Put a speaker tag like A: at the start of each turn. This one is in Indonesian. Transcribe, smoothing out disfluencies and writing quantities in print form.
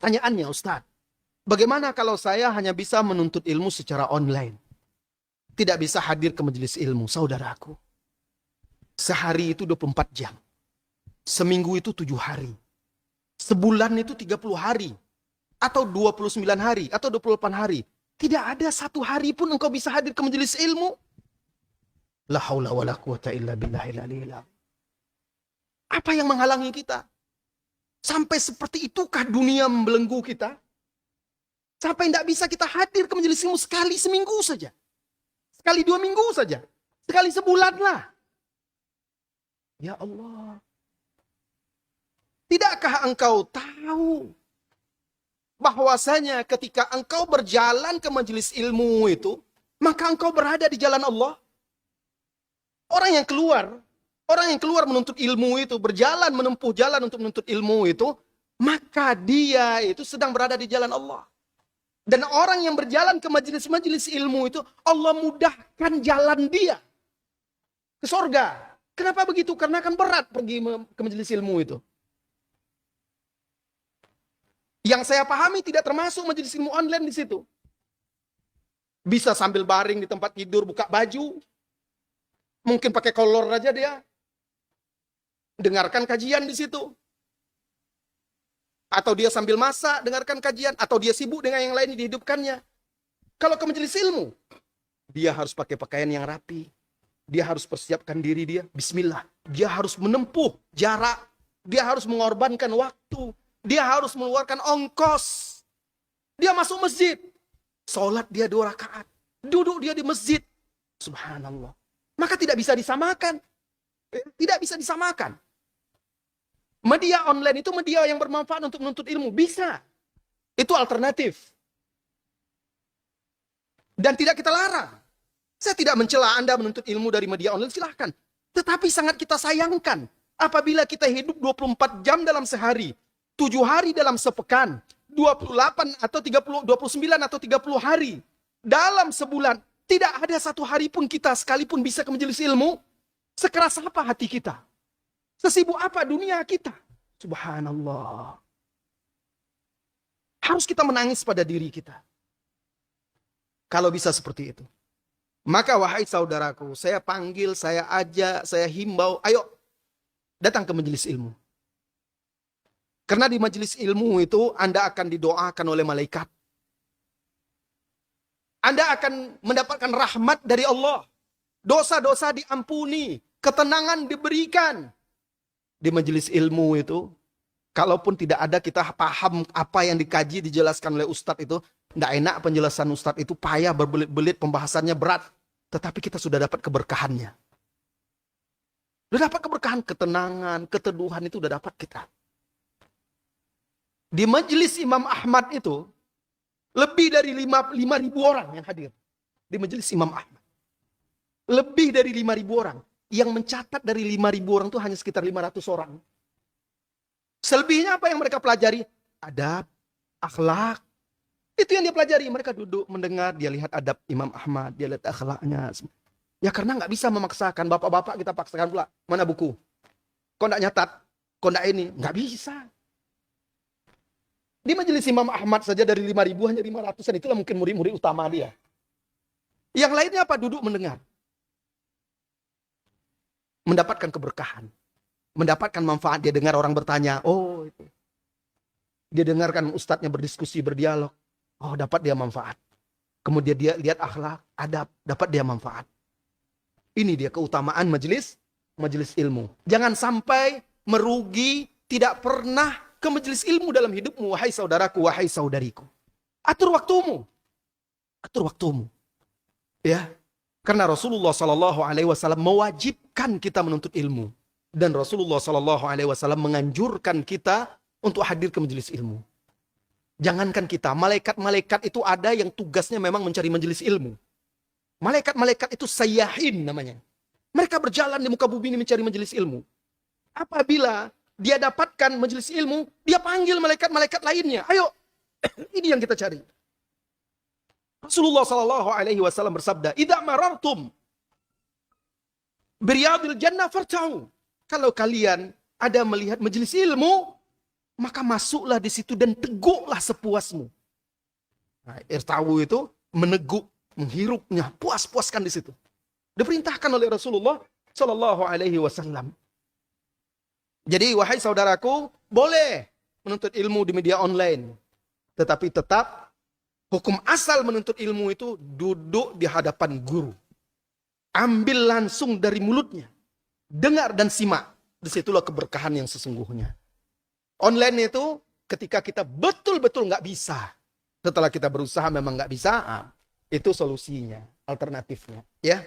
A: Pertanyaannya, Ustaz, bagaimana kalau saya hanya bisa menuntut ilmu secara online? Tidak bisa hadir ke majelis ilmu, saudaraku. Sehari itu 24 jam. Seminggu itu 7 hari. Sebulan itu 30 hari. Atau 29 hari. Atau 28 hari. Tidak ada satu hari pun engkau bisa hadir ke majelis ilmu. La haula wa la quwata illa billahil aliyil azim. Apa yang menghalangi kita? Sampai seperti itukah dunia membelenggu kita? Sampai tidak bisa kita hadir ke majelis ilmu sekali seminggu saja. Sekali 2 minggu saja. Sekali sebulan lah. Ya Allah. Tidakkah engkau tahu bahwasanya ketika engkau berjalan ke majelis ilmu itu, maka engkau berada di jalan Allah? Orang yang keluar menuntut ilmu itu, berjalan menempuh jalan untuk menuntut ilmu itu, maka dia itu sedang berada di jalan Allah. Dan orang yang berjalan ke majelis-majelis ilmu itu, Allah mudahkan jalan dia ke surga. Kenapa begitu? Karena kan berat pergi ke majelis ilmu itu. Yang saya pahami tidak termasuk majelis ilmu online di situ. Bisa sambil baring di tempat tidur, buka baju. Mungkin pakai kolor aja dia. Dengarkan kajian di situ. Atau dia sambil masak, dengarkan kajian. Atau dia sibuk dengan yang lain di hidupkannya. Kalau ke majelis ilmu, dia harus pakai pakaian yang rapi. Dia harus persiapkan diri dia. Bismillah. Dia harus menempuh jarak. Dia harus mengorbankan waktu. Dia harus mengeluarkan ongkos. Dia masuk masjid. Sholat dia 2 rakaat. Duduk dia di masjid. Subhanallah. Maka tidak bisa disamakan. Tidak bisa disamakan. Media online itu media yang bermanfaat untuk menuntut ilmu. Bisa. Itu alternatif. Dan tidak kita larang. Saya tidak mencela Anda menuntut ilmu dari media online, silahkan. Tetapi sangat kita sayangkan. Apabila kita hidup 24 jam dalam sehari. 7 hari dalam sepekan, 28 atau 30, 29 atau 30 hari. Dalam sebulan, tidak ada satu hari pun kita sekalipun bisa ke majelis ilmu. Sekeras apa hati kita? Sesibuk apa dunia kita? Subhanallah. Harus kita menangis pada diri kita. Kalau bisa seperti itu. Maka wahai saudaraku, saya panggil, saya ajak, saya himbau, ayo datang ke majelis ilmu. Karena di majelis ilmu itu Anda akan didoakan oleh malaikat. Anda akan mendapatkan rahmat dari Allah. Dosa-dosa diampuni. Ketenangan diberikan. Di majelis ilmu itu, kalaupun tidak ada kita paham apa yang dikaji, dijelaskan oleh ustadz itu, tidak enak penjelasan ustadz itu, payah, berbelit-belit, pembahasannya berat. Tetapi kita sudah dapat keberkahannya. Sudah dapat keberkahan, ketenangan, keteduhan itu sudah dapat kita. Di majelis Imam Ahmad itu, lebih dari 5.000 orang yang hadir. Di majelis Imam Ahmad. Lebih dari 5.000 orang. Yang mencatat dari 5.000 orang itu hanya sekitar 500 orang. Selebihnya apa yang mereka pelajari? Adab, akhlak. Itu yang dia pelajari. Mereka duduk, mendengar, dia lihat adab Imam Ahmad, dia lihat akhlaknya. Ya karena nggak bisa memaksakan. Bapak-bapak kita paksakan pula. Mana buku? Kok nggak nyatat? Kok nggak ini? Nggak bisa. Di majelis Imam Ahmad saja dari 5.000 hanya 500-an. Itulah mungkin murid-murid utama dia. Yang lainnya apa? Duduk mendengar. Mendapatkan keberkahan. Mendapatkan manfaat. Dia dengar orang bertanya. Oh itu. Dia dengarkan ustadznya berdiskusi, berdialog. Oh dapat dia manfaat. Kemudian dia lihat akhlak, adab. Dapat dia manfaat. Ini dia keutamaan majelis ilmu. Jangan sampai merugi, tidak pernah ke majelis ilmu dalam hidupmu, wahai saudaraku, wahai saudariku. Atur waktumu. Atur waktumu. Ya. Karena Rasulullah SAW mewajibkan kita menuntut ilmu. Dan Rasulullah SAW menganjurkan kita untuk hadir ke majelis ilmu. Jangankan kita, malaikat-malaikat itu ada yang tugasnya memang mencari majelis ilmu. Malaikat-malaikat itu sayyahin namanya. Mereka berjalan di muka bumi ini mencari majelis ilmu. Apabila dia dapatkan majelis ilmu, dia panggil malaikat-malaikat lainnya. Ayo, ini yang kita cari. Rasulullah SAW bersabda, "Idza marartum biryadil jannah farta'u." Kalau kalian ada melihat majelis ilmu, maka masuklah di situ dan teguklah sepuasmu. Nah, irtawu itu meneguk, menghirupnya, puas-puaskan di situ. Diperintahkan oleh Rasulullah Shallallahu Alaihi Wasallam. Jadi wahai saudaraku, boleh menuntut ilmu di media online, tetapi tetap hukum asal menuntut ilmu itu duduk di hadapan guru. Ambil langsung dari mulutnya. Dengar dan simak. Disitulah keberkahan yang sesungguhnya. Online itu ketika kita betul-betul nggak bisa. Setelah kita berusaha memang nggak bisa, itu solusinya, alternatifnya. Ya.